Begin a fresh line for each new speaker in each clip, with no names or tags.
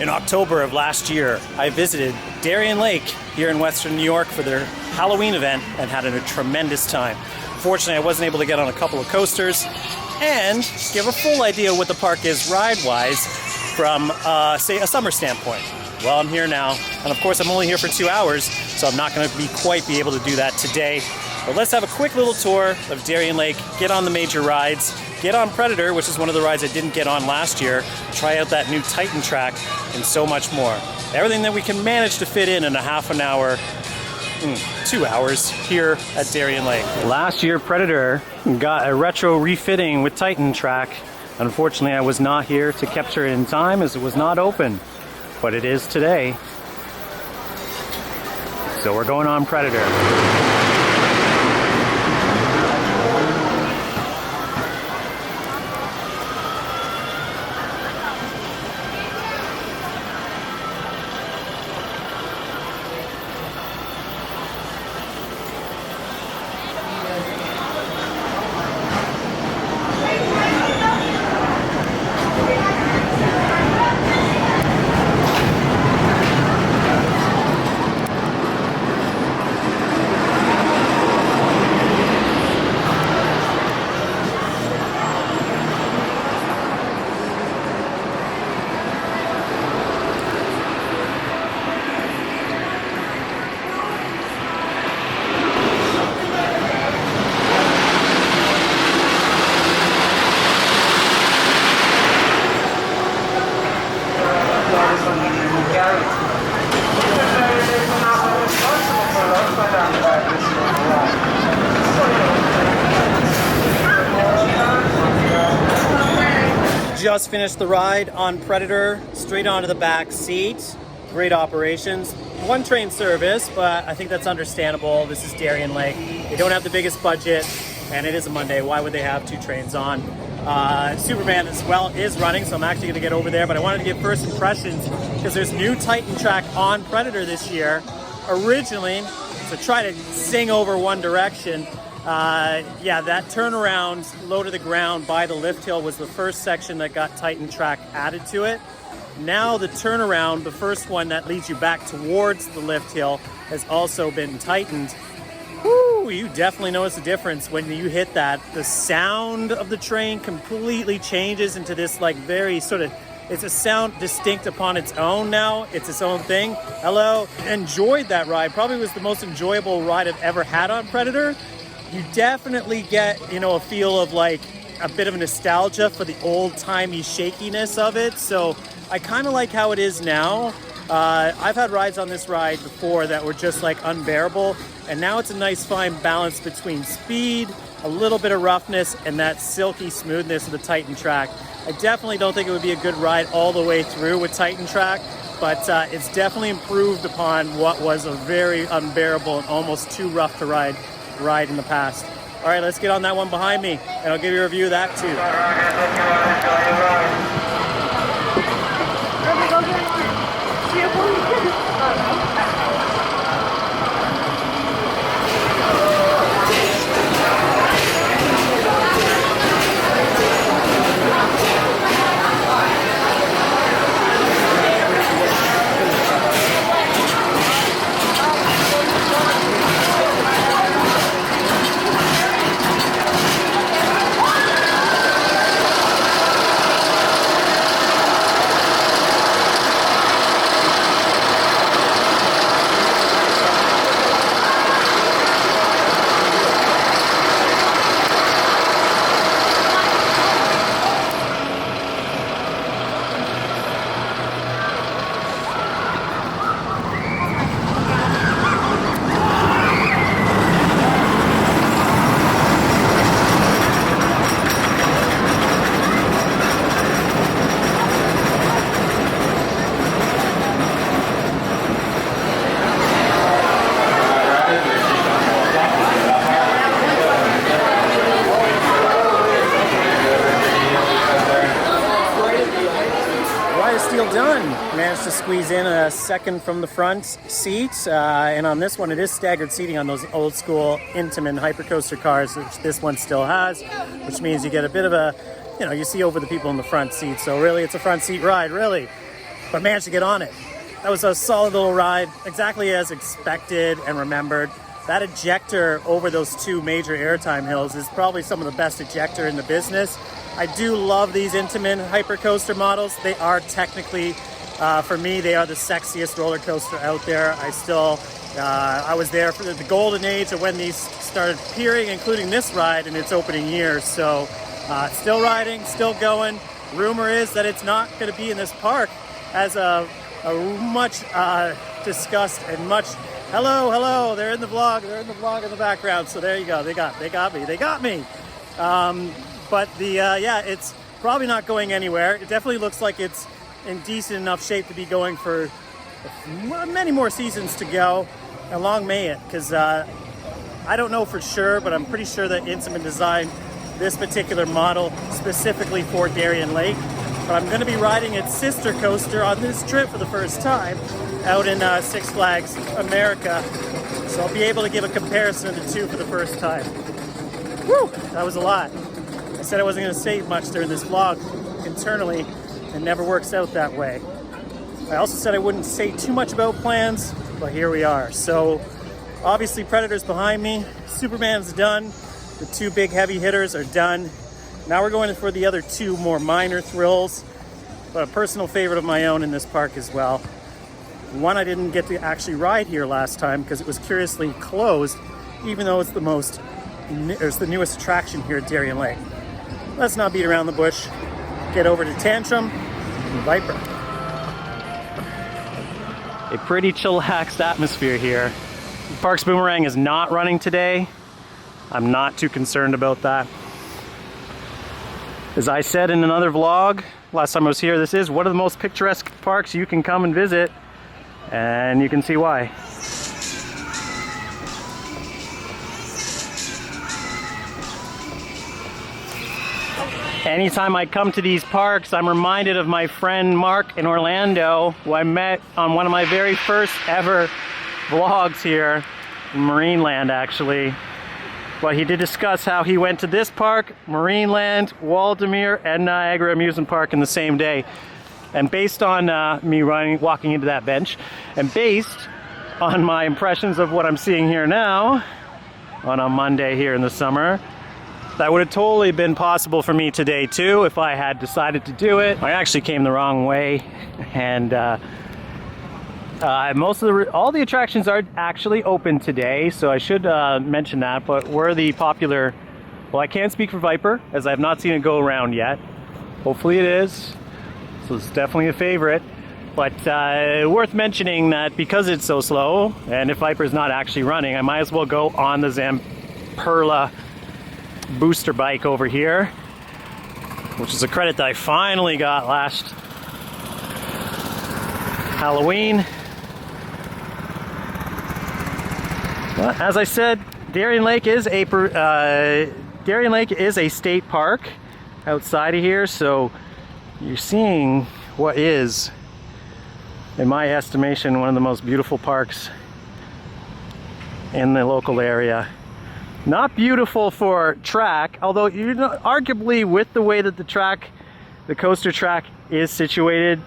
In October of last year, I visited Darien Lake here in Western New York for their Halloween event and had a tremendous time. Fortunately, I wasn't able to get on a couple of coasters and give a full idea of what the park is ride-wise from, say, a summer standpoint. Well, I'm here now, and of course I'm only here for 2 hours, so I'm not going to quite be able to do that today. But let's have a quick little tour of Darien Lake, get on the major rides, get on Predator, which is one of the rides I didn't get on last year, try out that new Titan track, and so much more. Everything that we can manage to fit in a half an hour, 2 hours here at Darien Lake. Last year, Predator got a retro refitting with Titan track. Unfortunately, I was not here to capture it in time as it was not open, but it is today. So we're going on Predator. Just finished the ride on Predator, straight onto the back seat. Great operations. One train service, but I think that's understandable. This is Darien Lake. They don't have the biggest budget, and it is a Monday. Why would they have 2 trains on? Superman as well is running, so I'm actually going to get over there, but I wanted to give first impressions because there's new Titan track on Predator this year. Originally, to try to sing over One Direction, yeah, that turnaround low to the ground by the lift hill was the first section that got Titan track added to it. Now the turnaround, the first one that leads you back towards the lift hill, has also been tightened. Woo, you definitely notice the difference when you hit that. The sound of the train completely changes into this like very sort of, it's a sound distinct upon its own now. It's its own thing. Hello, enjoyed that ride. Probably was the most enjoyable ride I've ever had on Predator. You definitely get, a feel of like a bit of nostalgia for the old-timey shakiness of it. So I kind of like how it is now. I've had rides on this ride before that were just like unbearable. And now it's a nice fine balance between speed, a little bit of roughness, and that silky smoothness of the Titan track. I definitely don't think it would be a good ride all the way through with Titan track, but it's definitely improved upon what was a very unbearable and almost too rough to ride in the past. All right, let's get on that one behind me, and I'll give you a review of that too. Done. Managed to squeeze in a second from the front seat, and on this one it is staggered seating on those old school Intamin Hypercoaster cars, which this one still has, which means you get a bit of a, you see over the people in the front seat, so really it's a front seat ride, really. but managed to get on it. That was a solid little ride, exactly as expected and remembered. That ejector over those two major airtime hills is probably some of the best ejector in the business. I do love these Intamin hypercoaster models. They are technically, for me, they are the sexiest roller coaster out there. I was there for the golden age of when these started appearing, including this ride in its opening years. So still riding, still going. Rumor is that it's not going to be in this park as a much discussed and much hello, they're in the vlog in the background. So there you go, they got me. But yeah, it's probably not going anywhere. It definitely looks like it's in decent enough shape to be going for many more seasons to go. And long may it, because I don't know for sure, but I'm pretty sure that Intamin designed this particular model specifically for Darien Lake. But I'm going to be riding its sister coaster on this trip for the first time out in Six Flags America. So I'll be able to give a comparison of the two for the first time. Woo! That was a lot. I said I wasn't going to say much during this vlog internally. It never works out that way. I also said I wouldn't say too much about plans, but here we are. So obviously Predator's behind me. Superman's done. The two big heavy hitters are done. Now we're going for the other two more minor thrills, but a personal favorite of my own in this park as well. One I didn't get to actually ride here last time because it was curiously closed, even though it's the newest attraction here at Darien Lake. Let's not beat around the bush. Get over to Tantrum and Viper. A pretty chillaxed atmosphere here. Parks Boomerang is not running today. I'm not too concerned about that. As I said in another vlog, last time I was here, this is one of the most picturesque parks you can come and visit, and you can see why. Anytime I come to these parks, I'm reminded of my friend Mark in Orlando, who I met on one of my very first ever vlogs here, in Marineland actually. But he did discuss how he went to this park, Marineland, Waldameer, and Niagara Amusement Park in the same day. And based on me walking into that bench, and based on my impressions of what I'm seeing here now, on a Monday here in the summer, that would have totally been possible for me today too, if I had decided to do it. I actually came the wrong way, and all the attractions are actually open today, so I should mention that. But we're the popular, well, I can't speak for Viper as I have not seen it go around yet. Hopefully it is, so it's definitely a favorite. But worth mentioning that because it's so slow, and if Viper's not actually running, I might as well go on the Zamperla booster bike over here, which is a credit that I finally got last Halloween. Well, as I said, Darien Lake is a state park outside of here, so you're seeing what is, in my estimation, one of the most beautiful parks in the local area. Not beautiful for track, although arguably with the way that the coaster track is situated,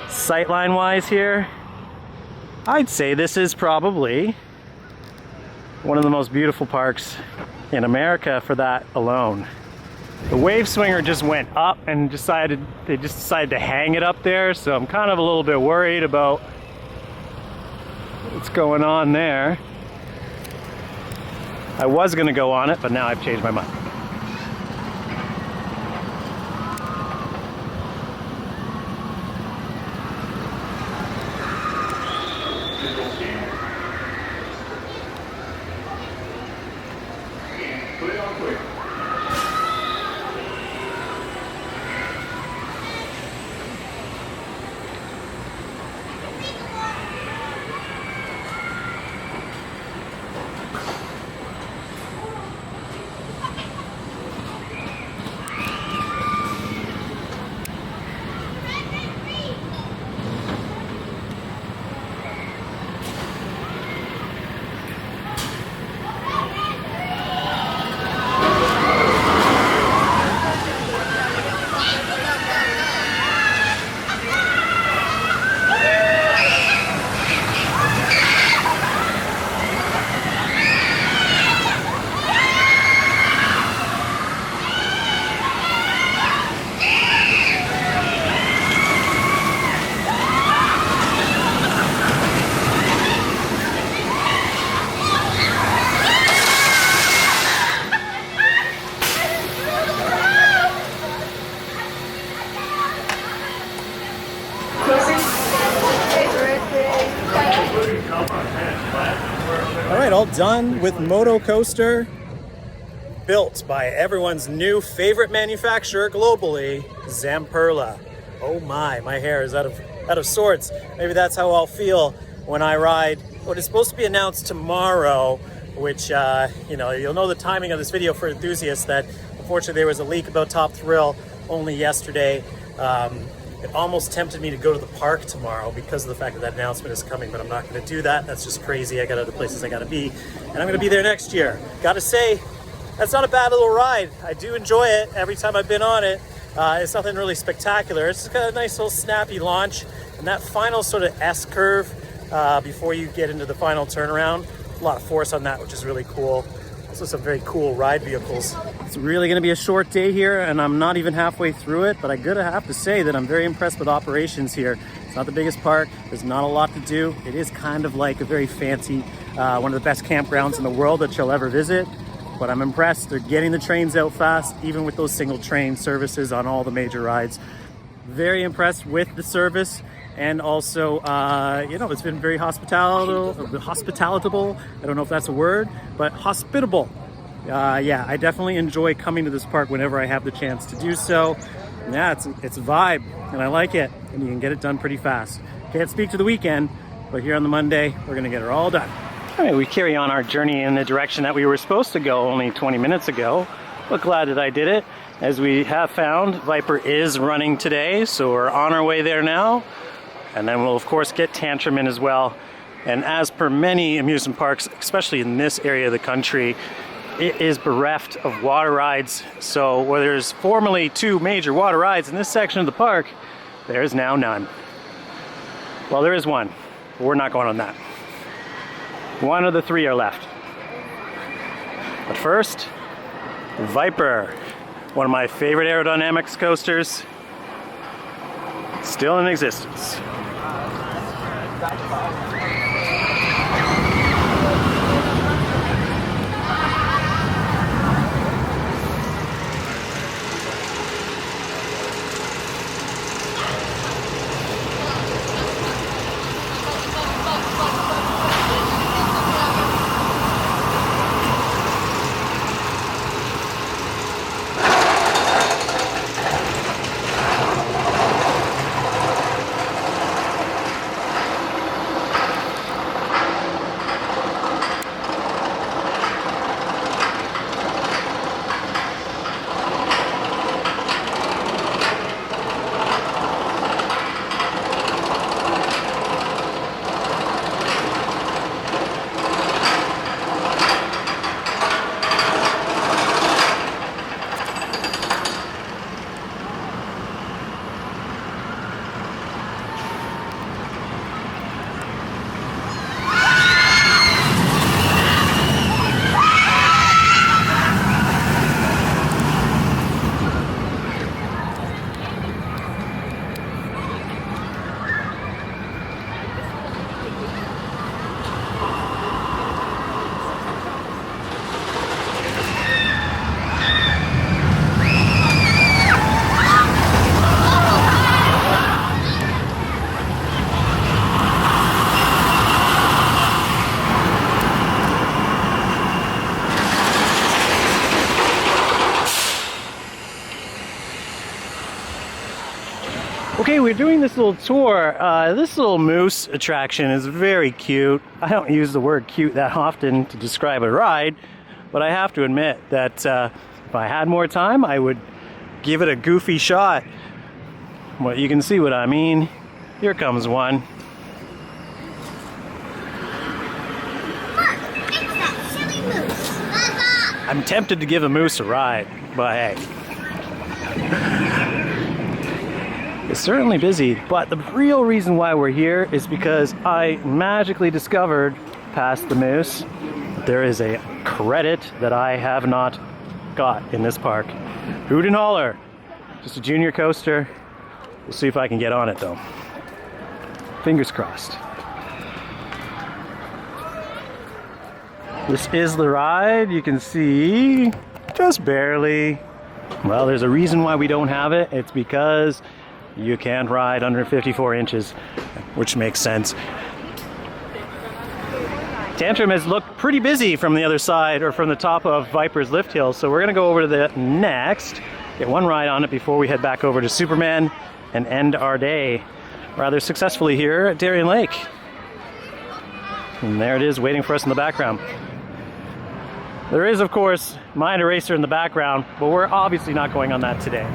sightline wise here, I'd say this is probably one of the most beautiful parks in America for that alone. The wave swinger just went up and they just decided to hang it up there, so I'm kind of a little bit worried about what's going on there. I was gonna go on it, but now I've changed my mind. right, all done with Moto Coaster. Built by everyone's new favorite manufacturer globally, Zamperla. Oh my hair is out of sorts. Maybe that's how I'll feel when I ride what is supposed to be announced tomorrow, which, you know, you'll know the timing of this video for enthusiasts that unfortunately there was a leak about Top Thrill only yesterday. It almost tempted me to go to the park tomorrow because of the fact that that announcement is coming, but I'm not going to do that. That's just crazy. I got other places I got to be, and I'm going to be there next year. Got to say, that's not a bad little ride. I do enjoy it every time I've been on it. It's nothing really spectacular. It's just got a nice little snappy launch, and that final sort of S-curve before you get into the final turnaround. A lot of force on that, which is really cool. Also some very cool ride vehicles. It's really going to be a short day here, and I'm not even halfway through it, but I gotta have to say that I'm very impressed with operations here. It's not the biggest park. There's not a lot to do. It is kind of like a very fancy, one of the best campgrounds in the world that you'll ever visit. But I'm impressed. They're getting the trains out fast, even with those single train services on all the major rides. Very impressed with the service. And also, you know, it's been very hospitable. I don't know if that's a word, but hospitable. Yeah, I definitely enjoy coming to this park whenever I have the chance to do so. Yeah, it's a vibe, and I like it. And you can get it done pretty fast. Can't speak to the weekend, but here on the Monday, we're gonna get it all done. All right, we carry on our journey in the direction that we were supposed to go only 20 minutes ago. But glad that I did it. As we have found, Viper is running today, so we're on our way there now. And then we'll of course get Tantrum in as well. And as per many amusement parks, especially in this area of the country, it is bereft of water rides. So where there's formerly 2 major water rides in this section of the park, there is now none. Well, there is one, but we're not going on that. One of the 3 are left. But first, Viper, one of my favorite aerodynamics coasters, still in existence. Okay, we're doing this little tour. This little moose attraction is very cute. I don't use the word cute that often to describe a ride, but I have to admit that if I had more time, I would give it a goofy shot. Well, you can see what I mean. Here comes one.
Look, it's that silly moose. Bye-bye.
I'm tempted to give a moose a ride, but hey. It's certainly busy, but the real reason why we're here is because I magically discovered, past the moose, there is a credit that I have not got in this park. Hoot and Holler, just a junior coaster. We'll see if I can get on it though. Fingers crossed. This is the ride, you can see, just barely. Well, there's a reason why we don't have it. It's because you can't ride under 54 inches, which makes sense. Tantrum has looked pretty busy from the other side, or from the top of Viper's lift hill, so we're gonna go over to the next, get one ride on it before we head back over to Superman and end our day rather successfully here at Darien Lake. And there it is waiting for us in the background. There is, of course, Mind Eraser in the background, but we're obviously not going on that today.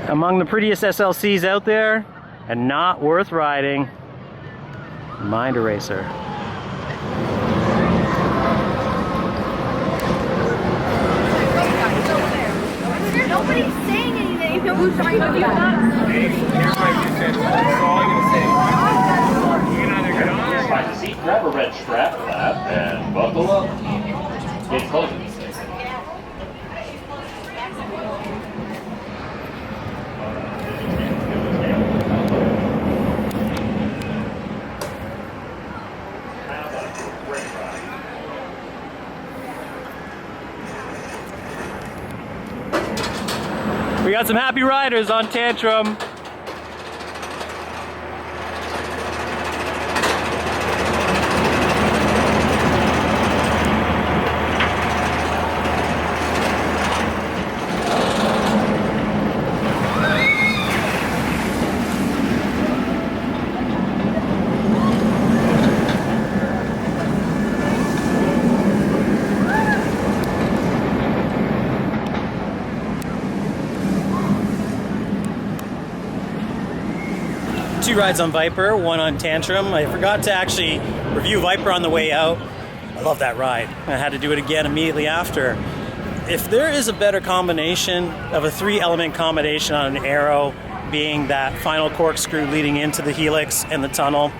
Among the prettiest SLCs out there, and not worth riding, Mind Eraser.
Nobody's saying anything. Who's trying to do that?
That's all I'm gonna say. You can either get on or
Find a seat, grab a red strap for that, and buckle up. Get closer.
We got some happy riders on Tantrum. Two rides on Viper, one on Tantrum. I forgot to actually review Viper on the way out. I love that ride. I had to do it again immediately after. If there is a better combination of a 3-element combination on an Aero, being that final corkscrew leading into the helix and the tunnel,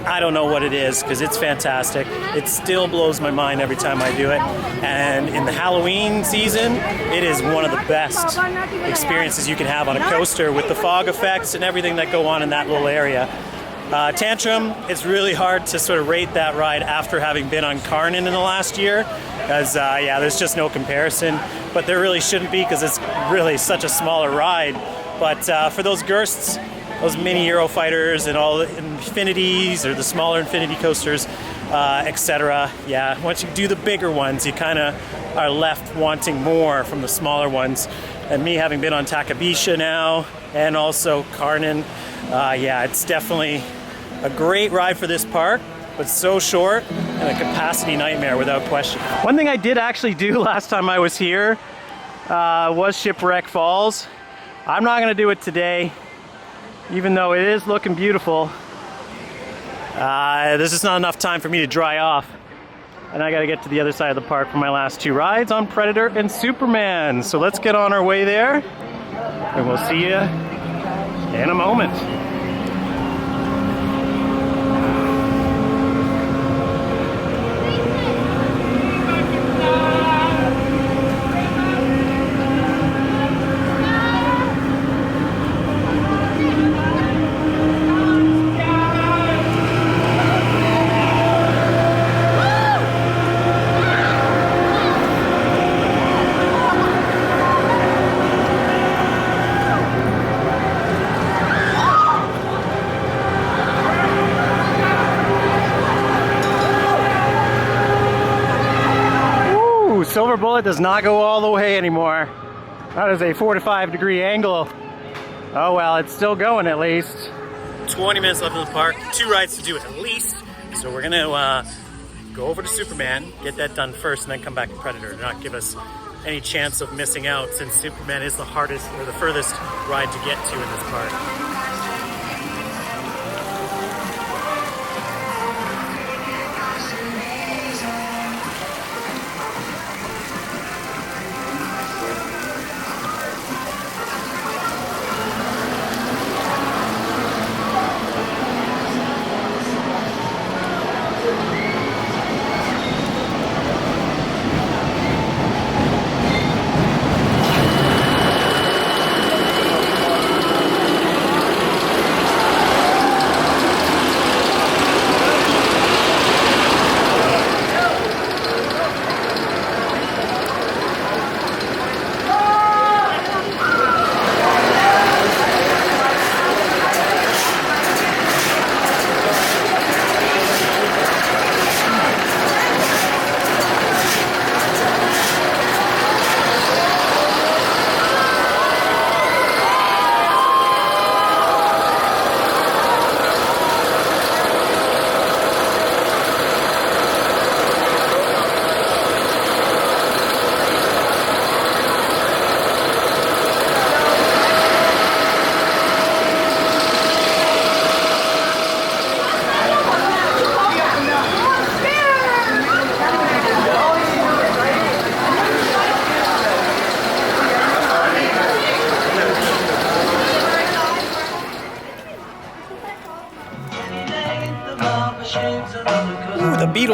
I don't know what it is, because it's fantastic. It still blows my mind every time I do it. And in the Halloween season, it is one of the best experiences you can have on a coaster, with the fog effects and everything that go on in that little area. Tantrum, it's really hard to sort of rate that ride after having been on Karnan in the last year, because yeah, there's just no comparison. But there really shouldn't be, because it's really such a smaller ride. But for those Gersts, those mini Eurofighters and all the Infinities, or the smaller Infinity coasters, etc. Yeah, once you do the bigger ones, you kind of are left wanting more from the smaller ones. And me having been on Takabisha now, and also Karnan, yeah, it's definitely a great ride for this park, but so short and a capacity nightmare without question. One thing I did actually do last time I was here was Shipwreck Falls. I'm not going to do it today, even though it is looking beautiful. There's just not enough time for me to dry off. And I gotta get to the other side of the park for my last 2 rides on Predator and Superman. So let's get on our way there, and we'll see you in a moment. Silver Bullet does not go all the way anymore. That is a 4 to 5 degree angle. Oh well, it's still going at least. 20 minutes left in the park, 2 rides to do at least. So we're gonna go over to Superman, get that done first, and then come back to Predator, and not give us any chance of missing out, since Superman is the hardest, or the furthest ride to get to in this park.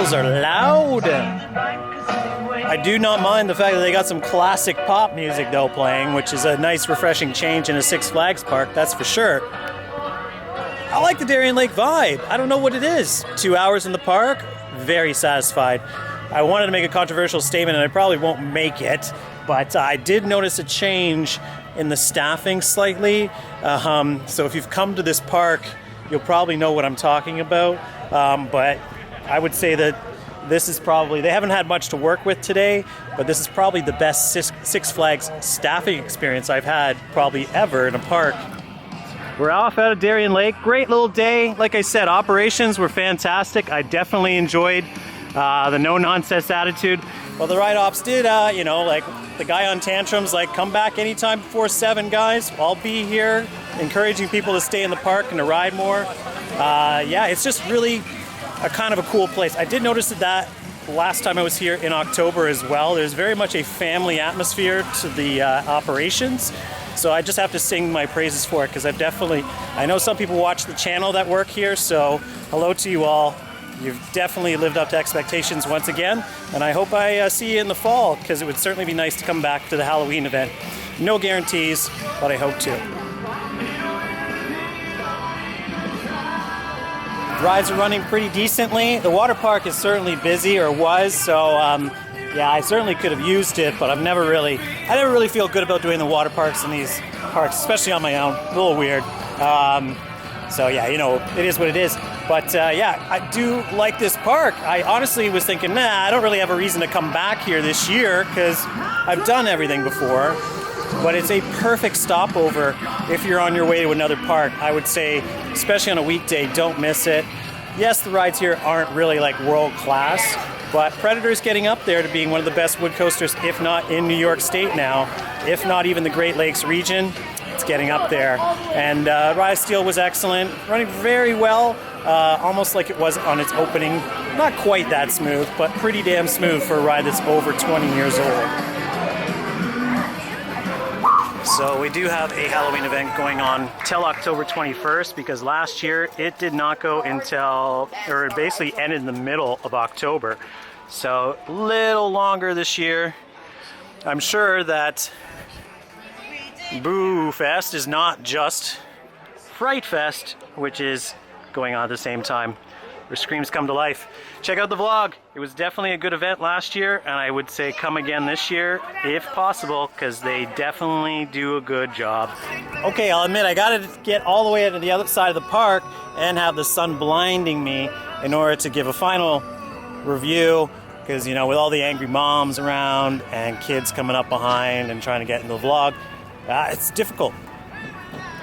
vocals are loud. I do not mind the fact that they got some classic pop music though playing, which is a nice refreshing change in a Six Flags park, that's for sure. I like the Darien Lake vibe. I don't know what it is. 2 hours in the park, very satisfied. I wanted to make a controversial statement and I probably won't make it, but I did notice a change in the staffing slightly. So if you've come to this park, you'll probably know what I'm talking about. But I would say that this is probably, they haven't had much to work with today, but this is probably the best Six Flags staffing experience I've had probably ever in a park. We're off out of Darien Lake. Great little day. Like I said, operations were fantastic. I definitely enjoyed the no-nonsense attitude. Well, the ride ops did, you know, like the guy on Tantrum's like, come back anytime before 7, guys. I'll be here, encouraging people to stay in the park and to ride more. Yeah, it's just really a kind of a cool place. I did notice that last time I was here in October as well. There's very much a family atmosphere to the operations. So I just have to sing my praises for it because I know some people watch the channel that work here, so hello to you all. You've definitely lived up to expectations once again, and I hope I see you in the fall because it would certainly be nice to come back to the Halloween event. No guarantees, but I hope to. Rides are running pretty decently. The water park is certainly busy, or was, so yeah, I certainly could have used it, but I never really feel good about doing the water parks in these parks, especially on my own. A little weird. So yeah, you know, it is what it is. But yeah, I do like this park. I honestly was thinking, nah, I don't really have a reason to come back here this year because I've done everything before. But it's a perfect stopover if you're on your way to another park. I would say, especially on a weekday, don't miss it. Yes, the rides here aren't really like world class, but Predator's getting up there to being one of the best wood coasters, if not in New York State now, if not even the Great Lakes region. It's getting up there. And Ride of Steel was excellent, running very well, almost like it was on its opening. Not quite that smooth, but pretty damn smooth for a ride that's over 20 years old. So we do have a Halloween event going on till October 21st because last year it did not go until, or it basically ended in the middle of October. So a little longer this year. I'm sure that Boo Fest is not just Fright Fest, which is going on at the same time, where screams come to life. Check out the vlog. It was definitely a good event last year, and I would say come again this year if possible, because they definitely do a good job. Okay, I'll admit I gotta get all the way to the other side of the park and have the sun blinding me in order to give a final review, because you know, with all the angry moms around and kids coming up behind and trying to get into the vlog, it's difficult.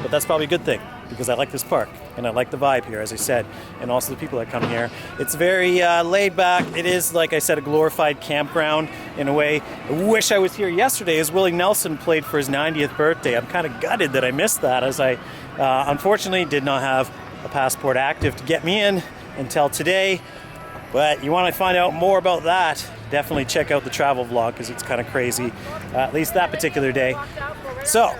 But that's probably a good thing, because I like this park and I like the vibe here, as I said, and also the people that come here. It's very laid back. It is, like I said, a glorified campground in a way. I wish I was here yesterday as Willie Nelson played for his 90th birthday. I'm kind of gutted that I missed that, as I unfortunately did not have a passport active to get me in until today. But you want to find out more about that, definitely check out the travel vlog, because it's kind of crazy, at least that particular day. So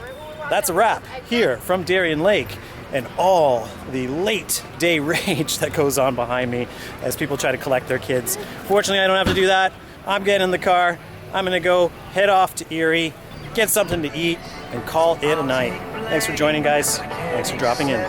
that's a wrap here from Darien Lake and all the late day rage that goes on behind me as people try to collect their kids. Fortunately, I don't have to do that. I'm getting in the car. I'm going to go head off to Erie, get something to eat, and call it a night. Thanks for joining, guys. Thanks for dropping in.